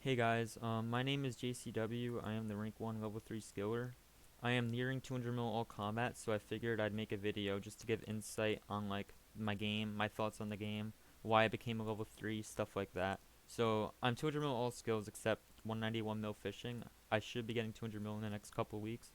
Hey guys, my name is JCW. I am the rank 1 level 3 skiller. I am nearing 200 mil all combat, so I figured I'd make a video just to give insight on like my game, my thoughts on the game, why I became a level 3, stuff like that. So I'm 200 mil all skills except 191 mil fishing. I should be getting 200 mil in the next couple weeks.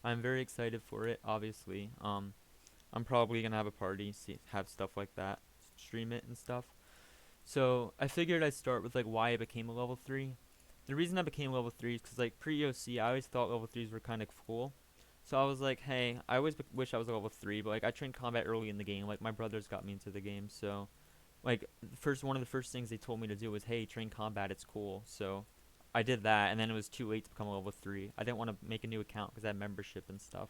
I'm very excited for it, obviously. I'm probably gonna have a party, have stuff like that, stream it and stuff. So I figured I'd start with like why I became a level 3. The reason I became level 3 is because like pre-OC I always thought level 3s were kind of cool. So I was like, hey, I always wish I was a level 3, but like I trained combat early in the game. Like my brothers got me into the game, so like one of the first things they told me to do was, hey, train combat, it's cool. So I did that, and then it was too late to become a level 3. I didn't want to make a new account because I had membership and stuff.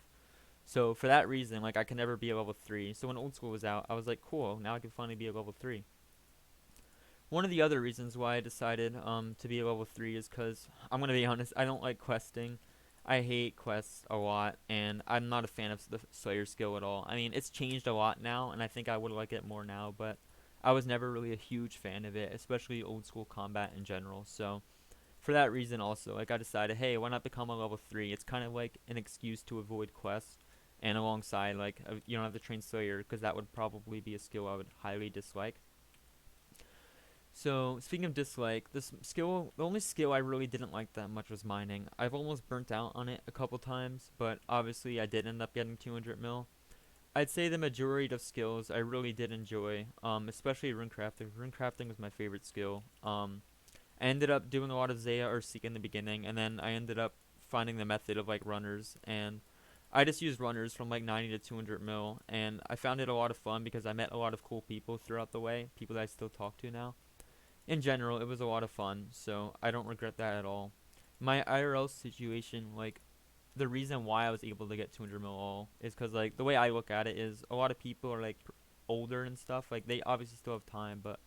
So for that reason, like I could never be a level 3. So when old school was out, I was like, cool, now I can finally be a level 3. One of the other reasons why I decided to be a level 3 is because, I'm going to be honest, I don't like questing. I hate quests a lot, and I'm not a fan of the Slayer skill at all. I mean, it's changed a lot now, and I think I would like it more now, but I was never really a huge fan of it, especially old school combat in general. So, for that reason also, like I decided, hey, why not become a level 3? It's kind of like an excuse to avoid quests, and alongside, like, you don't have to train Slayer, because that would probably be a skill I would highly dislike. So, speaking of dislike, this skill, the only skill I really didn't like that much was mining. I've almost burnt out on it a couple times, but obviously I did end up getting 200 mil. I'd say the majority of skills I really did enjoy, especially runecrafting. Runecrafting was my favorite skill. I ended up doing a lot of Zaya or Seek in the beginning, and then I ended up finding the method of like runners, and I just used runners from like 90 to 200 mil, and I found it a lot of fun because I met a lot of cool people throughout the way, people that I still talk to now. In general, it was a lot of fun, so I don't regret that at all. My IRL situation, like, the reason why I was able to get 200 mil all is because, like, the way I look at it is a lot of people are, like, older and stuff. Like, they obviously still have time, but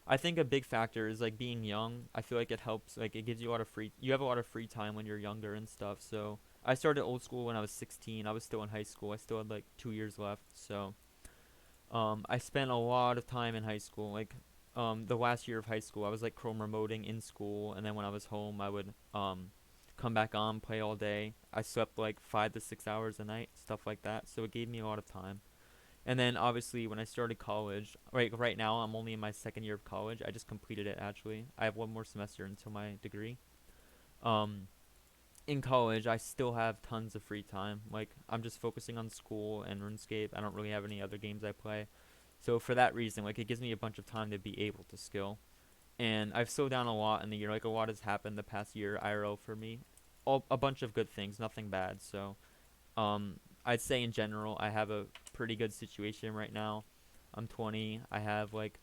I think a big factor is, like, being young. I feel like it helps, like, it gives you a lot of you have a lot of free time when you're younger and stuff, so. I started old school when I was 16. I was still in high school. I still had, like, 2 years left, so. I spent a lot of time in high school. Like, the last year of high school, I was like Chrome remoting in school, and then when I was home, I would come back on, play all day. I slept like 5 to 6 hours a night, stuff like that. So it gave me a lot of time. And then obviously when I started college, right now I'm only in my second year of college. I just completed it actually. I have one more semester until my degree. Um, in college, I still have tons of free time. Like I'm just focusing on school and RuneScape. I don't really have any other games I play. So for that reason, like it gives me a bunch of time to be able to skill. And I've slowed down a lot in the year. Like a lot has happened the past year IRL for me. A bunch of good things, nothing bad. So um, I'd say in general, I have a pretty good situation right now. I'm 20. I have like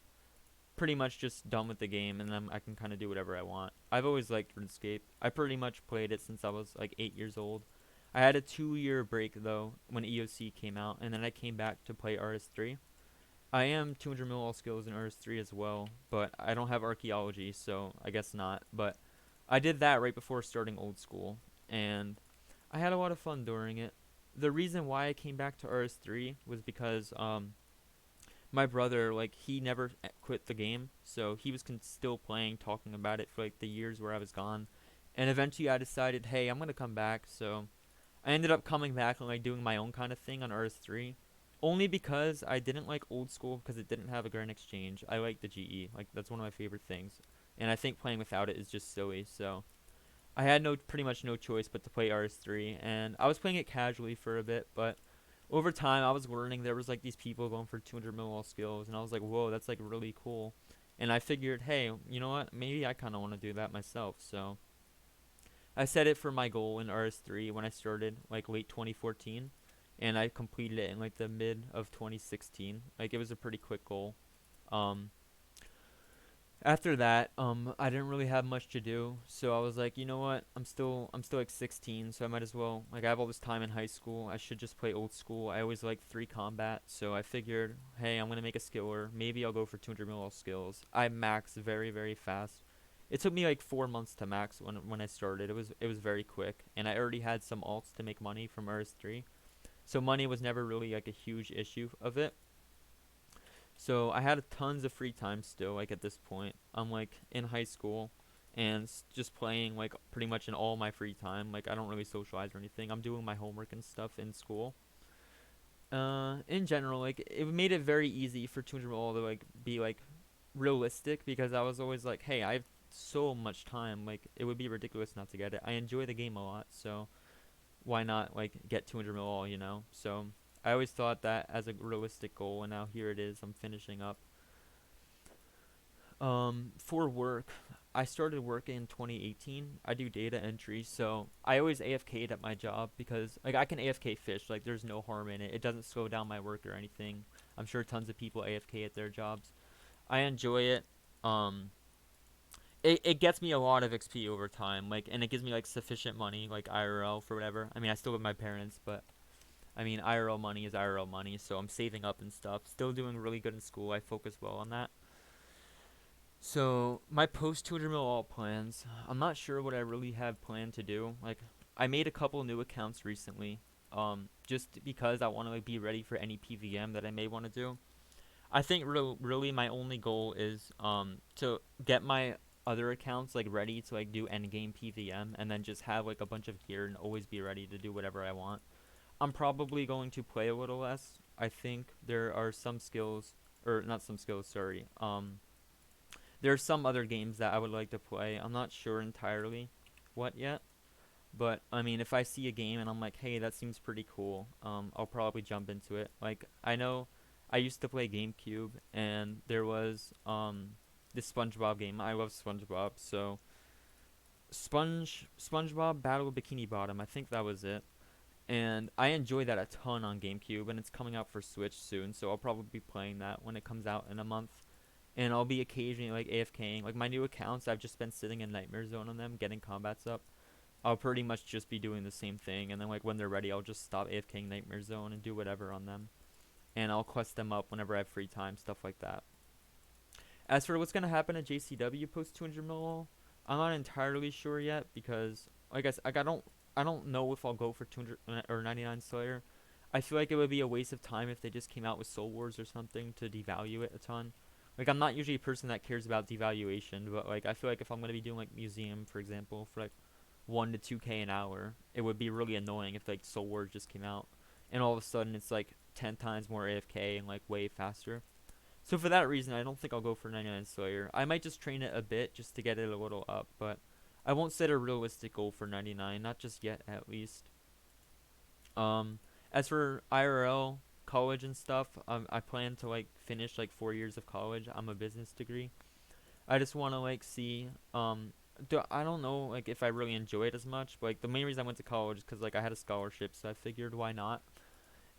pretty much just done with the game, and then I can kind of do whatever I want. I've always liked RuneScape. I pretty much played it since I was like 8 years old. I had a 2 year break though when EOC came out, and then I came back to play RS3. I am 200 mil all skills in RS3 as well, but I don't have archaeology, so I guess not. But I did that right before starting old school, and I had a lot of fun during it. The reason why I came back to RS3 was because my brother, like, he never quit the game, so he was still playing, talking about it for like the years where I was gone. And eventually I decided, hey, I'm gonna come back, so I ended up coming back and like doing my own kind of thing on RS3. Only because I didn't like old school because it didn't have a Grand Exchange. I like the GE. Like that's one of my favorite things. And I think playing without it is just silly. So I had pretty much no choice but to play RS3, and I was playing it casually for a bit, but over time I was learning there was like these people going for 200 mil all skills, and I was like, whoa, that's like really cool. And I figured, hey, you know what? Maybe I kind of want to do that myself. So I set it for my goal in RS3 when I started, like late 2014, and I completed it in like the mid of 2016. Like it was a pretty quick goal. Um, After that, I didn't really have much to do, so I was like, you know what? I'm still like 16, so I might as well. Like I have all this time in high school. I should just play old school. I always like 3 combat, so I figured, hey, I'm gonna make a skiller. Maybe I'll go for 200 mil all skills. I max very very fast. It took me like 4 months to max when I started. It was very quick, and I already had some alts to make money from RS3, so money was never really like a huge issue of it. So I had tons of free time still. Like at this point, I'm like in high school, and just playing like pretty much in all my free time. Like I don't really socialize or anything. I'm doing my homework and stuff in school. In general, like it made it very easy for 200 mil to like be like realistic because I was always like, hey, I have so much time. Like it would be ridiculous not to get it. I enjoy the game a lot, so why not like get 200 mil all, you know? So I always thought that as a realistic goal, and now here it is. I'm finishing up. For work, I started working in 2018. I do data entry, so I always AFK'd at my job because like I can AFK fish. Like there's no harm in it. It doesn't slow down my work or anything. I'm sure tons of people AFK at their jobs. I enjoy it. Um, it gets me a lot of XP over time. Like, and it gives me like sufficient money, like IRL for whatever. I mean, I still live with my parents, but I mean IRL money is IRL money, so I'm saving up and stuff. Still doing really good in school. I focus well on that. So my post 200 mil alt plans, I'm not sure what I really have planned to do. Like I made a couple new accounts recently, just because I want to like be ready for any PVM that I may want to do. I think really my only goal is to get my other accounts like ready to like do end game PVM and then just have like a bunch of gear and always be ready to do whatever I want. I'm probably going to play a little less. I think there are some skills or not some skills, sorry. There are some other games that I would like to play. I'm not sure entirely what yet, but I mean, if I see a game and I'm like, hey, that seems pretty cool, I'll probably jump into it. Like I know I used to play GameCube, and there was this SpongeBob game. I love SpongeBob, so SpongeBob Battle Bikini Bottom. I think that was it. And I enjoy that a ton on GameCube, and it's coming out for Switch soon, so I'll probably be playing that when it comes out in a month. And I'll be occasionally like AFKing. Like my new accounts, I've just been sitting in Nightmare Zone on them, getting combats up. I'll pretty much just be doing the same thing, and then like when they're ready, I'll just stop AFKing Nightmare Zone and do whatever on them. And I'll quest them up whenever I have free time, stuff like that. As for what's gonna happen at JCW post 200 mil, I'm not entirely sure yet because like I don't know if I'll go for 200 or 99 Slayer. I feel like it would be a waste of time if they just came out with Soul Wars or something to devalue it a ton. Like I'm not usually a person that cares about devaluation, but like I feel like if I'm gonna be doing like museum, for example, for like 1 to 2K an hour, it would be really annoying if like Soul Wars just came out and all of a sudden it's like 10 times more AFK and like way faster. So for that reason, I don't think I'll go for 99 Slayer. I might just train it a bit just to get it a little up, but I won't set a realistic goal for 99, not just yet at least. Um, as for IRL college and stuff, I plan to like finish like 4 years of college. I'm a business degree. I just want to like see. I don't know like if I really enjoy it as much. But, like the main reason I went to college is because like I had a scholarship, so I figured why not.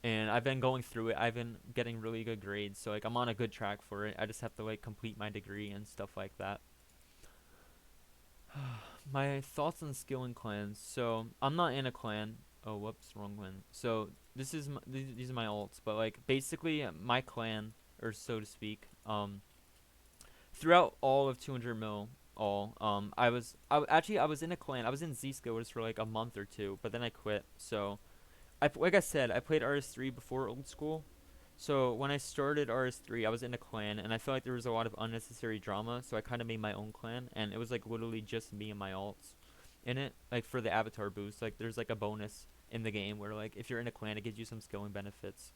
And I've been going through it. I've been getting really good grades, so like I'm on a good track for it. I just have to like complete my degree and stuff like that. My thoughts on skilling clans. So I'm not in a clan. Oh, whoops, wrong clan. So these are my alts, but like basically my clan, or so to speak. Throughout all of 200 mil, I was in a clan. I was in Z Skillers for like a month or two, but then I quit. So like I said, I played RS3 before old school. So when I started RS3, I was in a clan, and I felt like there was a lot of unnecessary drama. So I kind of made my own clan, and it was like literally just me and my alts in it. Like for the avatar boost, like there's like a bonus in the game where like if you're in a clan, it gives you some skilling benefits.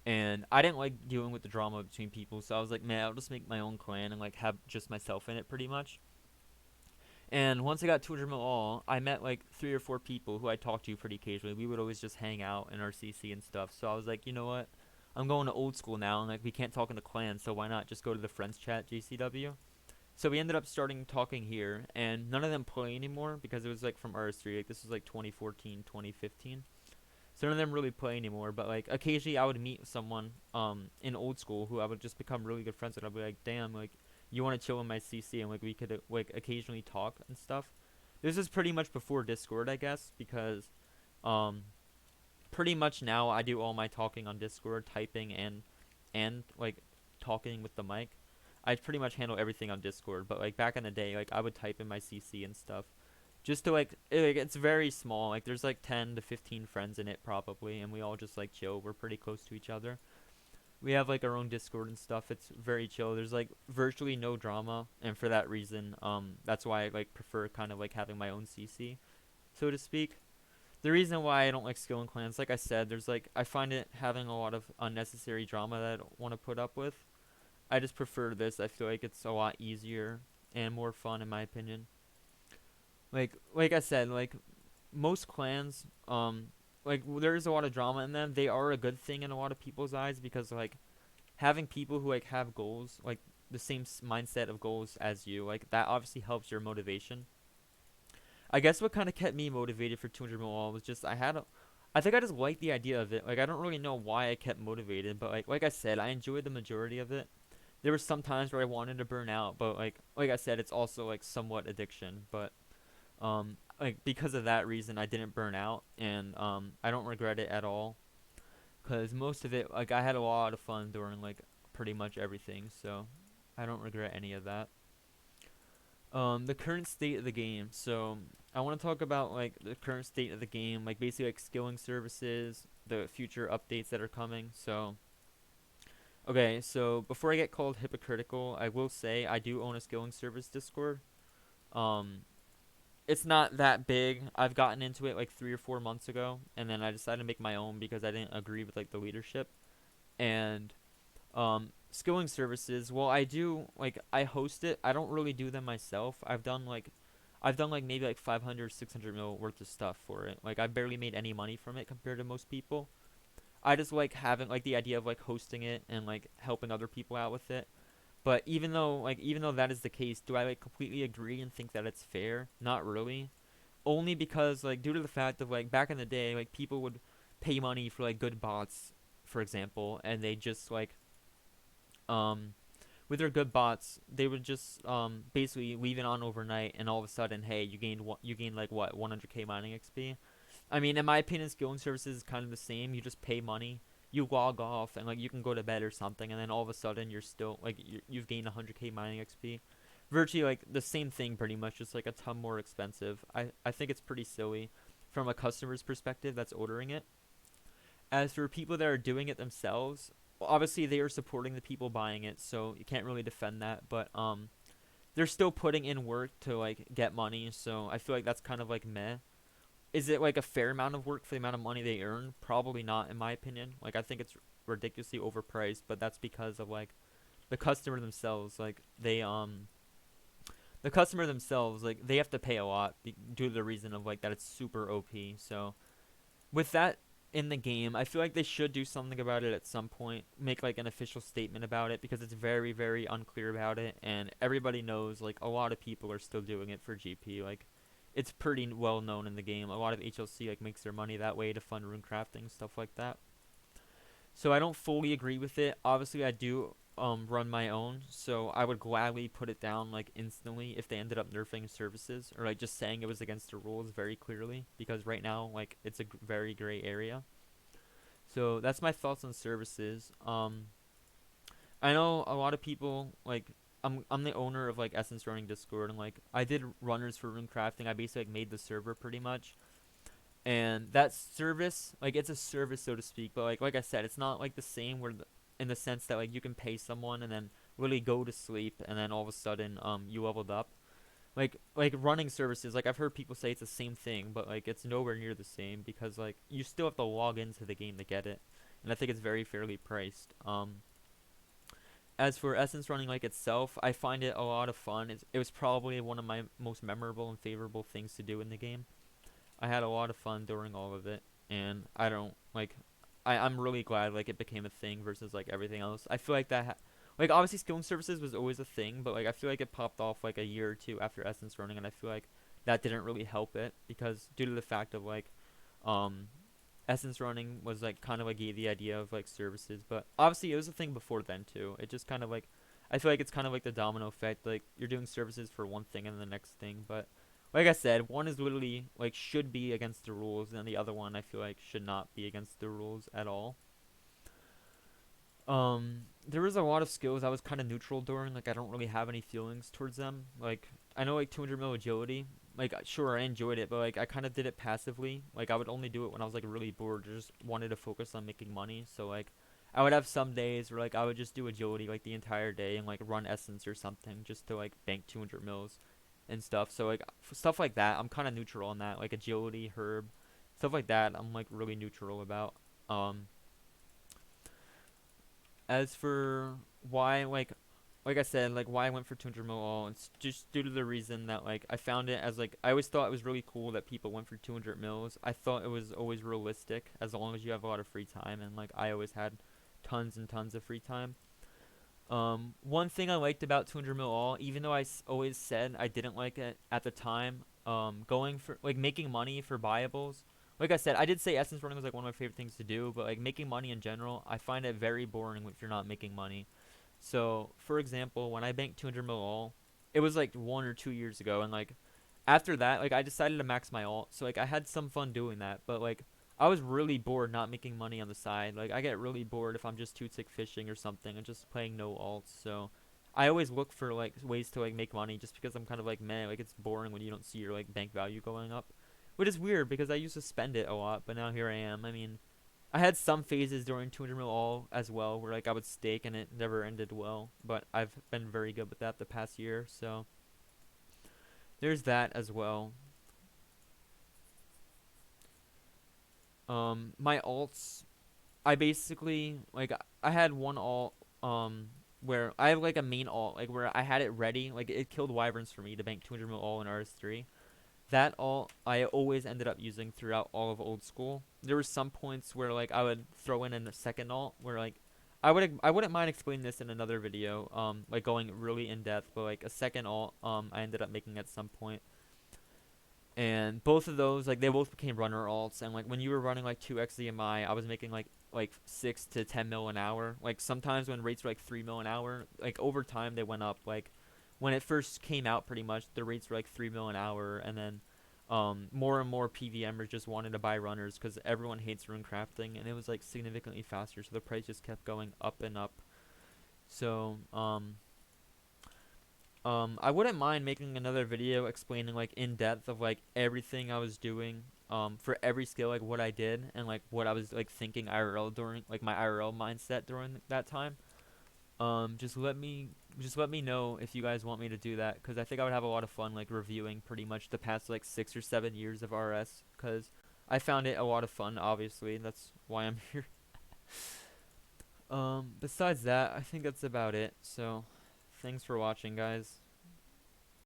And I didn't like dealing with the drama between people, so I was like, man, I'll just make my own clan and like have just myself in it pretty much. And once I got 200 mil all, I met like 3 or 4 people who I talked to pretty occasionally. We would always just hang out in our CC and stuff. So I was like, you know what? I'm going to old school now, and like we can't talk in the clan, so why not just go to the friends chat JCW? So we ended up starting talking here, and none of them play anymore because it was like from RS3. Like this was like 2014, 2015. So none of them really play anymore. But like occasionally I would meet someone in old school who I would just become really good friends with. I'd be like, damn, like you want to chill in my CC, and like we could like occasionally talk and stuff. This is pretty much before Discord, I guess, because um pretty much now I do all my talking on Discord, typing and like talking with the mic. I pretty much handle everything on Discord, but like back in the day, like I would type in my CC and stuff. Just to like it's very small. Like there's like 10 to 15 friends in it probably, and we all just like chill. We're pretty close to each other. We have like our own Discord and stuff. It's very chill. There's like virtually no drama, and for that reason, that's why I like prefer kind of like having my own CC, so to speak. The reason why I don't like skill and clans, like I said, there's like I find it having a lot of unnecessary drama that I don't want to put up with. I just prefer this. I feel like it's a lot easier and more fun in my opinion. Like I said, like most clans, like there's a lot of drama in them. They are a good thing in a lot of people's eyes because like having people who like have goals, like the same mindset of goals as you, like that obviously helps your motivation. I guess what kind of kept me motivated for 200 mil was just I think I just liked the idea of it. Like I don't really know why I kept motivated, but like I said, I enjoyed the majority of it. There were some times where I wanted to burn out, but like I said, it's also like somewhat addiction. But like because of that reason, I didn't burn out, and I don't regret it at all. Cause most of it, like I had a lot of fun during like pretty much everything, so I don't regret any of that. The current state of the game. So I want to talk about like the current state of the game, like basically like skilling services, the future updates that are coming. So okay, so before I get called hypocritical, I will say I do own a skilling service Discord. Um, it's not that big. I've gotten into it like 3 or 4 months ago, and then I decided to make my own because I didn't agree with like the leadership. And skilling services, well, I do like I host it. I don't really do them myself. I've done like maybe like 500 600 mil worth of stuff for it. Like I barely made any money from it compared to most people. I just like having like the idea of like hosting it and like helping other people out with it. But even though that is the case, do I like completely agree and think that it's fair? Not really. Only because like due to the fact of like back in the day, like people would pay money for like good bots, for example, and they just like um with their good bots, they would just basically leave it on overnight, and all of a sudden, hey, you gained like what 100k mining XP. I mean, in my opinion, skilling services is kind of the same. You just pay money, you log off, and like you can go to bed or something, and then all of a sudden you're still like you've gained 100k mining XP. Virtually like the same thing, pretty much, just like a ton more expensive. I think it's pretty silly from a customer's perspective that's ordering it. As for people that are doing it themselves, well, obviously they are supporting the people buying it, so you can't really defend that. But they're still putting in work to like get money, so I feel like that's kind of like meh. Is it like a fair amount of work for the amount of money they earn? Probably not, in my opinion. Like I think it's ridiculously overpriced, but that's because of like the customer themselves. The customer themselves like they have to pay a lot due to the reason of like that it's super OP. So with that in the game, I feel like they should do something about it at some point. Make like an official statement about it because it's very, very unclear about it, and everybody knows like a lot of people are still doing it for GP. Like, it's pretty well known in the game. A lot of HLC like makes their money that way to fund runecrafting stuff like that. So I don't fully agree with it. Obviously, I do run my own, so I would gladly put it down like instantly if they ended up nerfing services or like just saying it was against the rules very clearly because right now like it's a very gray area. So that's my thoughts on services. I know a lot of people like I'm the owner of like Essence Running Discord, and like I did runners for Runecrafting. I basically like, made the server pretty much, and that service like it's a service so to speak. But like I said, it's not like the same in the sense that like you can pay someone and then really go to sleep, and then all of a sudden you leveled up. Like running services, like I've heard people say it's the same thing, but like it's nowhere near the same because like you still have to log into the game to get it, and I think it's very fairly priced. As for Essence Running like itself, I find it a lot of fun. It was probably one of my most memorable and favorable things to do in the game. I had a lot of fun during all of it, and I don't like. I'm really glad like it became a thing versus like everything else. I feel like like obviously skilling services was always a thing, but like I feel like it popped off like a year or two after Essence Running, and I feel like that didn't really help it because due to the fact of like um Essence Running was like kind of like gave the idea of like services, but obviously it was a thing before then too. It just kind of like I feel like it's kind of like the domino effect. Like you're doing services for one thing and the next thing, but like I said, one is literally like should be against the rules, and the other one I feel like should not be against the rules at all. There was a lot of skills I was kind of neutral during. Like I don't really have any feelings towards them. Like I know like 200 mil agility. Like sure I enjoyed it, but like I kind of did it passively. Like I would only do it when I was like really bored, or just wanted to focus on making money. So like I would have some days where like I would just do agility like the entire day and like run essence or something just to like bank 200 mils and stuff. So like stuff like that, I'm kind of neutral on that. Like agility, herb, stuff like that, I'm like really neutral about. Um, as for why like I said, like why I went for 200 mil all, it's just due to the reason that like I found it as like I always thought it was really cool that people went for 200 mils. I thought it was always realistic as long as you have a lot of free time, and like I always had tons and tons of free time. One thing I liked about 200 mil all, even though always said I didn't like it at the time, going for like making money for buyables. Like I said, I did say essence running was like one of my favorite things to do, but like making money in general, I find it very boring if you're not making money. So, for example, when I banked 200 mil all, it was like 1 or 2 years ago, and like after that, like I decided to max my alt. So like I had some fun doing that, but like I was really bored not making money on the side. Like I get really bored if I'm just two tick fishing or something and just playing no alts. So I always look for like ways to like make money just because I'm kind of like man, like it's boring when you don't see your like bank value going up. Which is weird because I used to spend it a lot, but now here I am. I mean, I had some phases during 200 mil all as well where like I would stake and it never ended well, but I've been very good with that the past year. So there's that as well. My alts, I basically like I had one alt where I have like a main alt like where I had it ready, like it killed wyverns for me to bank 200 mil all in RS3. That alt I always ended up using throughout all of old school. There were some points where like I would throw in a second alt where like I wouldn't mind explaining this in another video, like going really in depth, but like a second alt I ended up making at some point. And both of those like they both became runner alts, and like when you were running like 2x ZMI, I was making like 6 to 10 mil an hour. Like sometimes when rates were like 3 mil an hour, like over time they went up. Like when it first came out, pretty much the rates were like 3 mil an hour, and then more and more PVMers just wanted to buy runners because everyone hates Runecrafting, and it was like significantly faster, so the price just kept going up and up. So I wouldn't mind making another video explaining like in depth of like everything I was doing for every skill, like what I did and like what I was like thinking IRL during like my IRL mindset during that time. Just let me know if you guys want me to do that, because I think I would have a lot of fun like reviewing pretty much the past like 6 or 7 years of RS, because I found it a lot of fun. Obviously, that's why I'm here. Besides that, I think that's about it. So, thanks for watching, guys.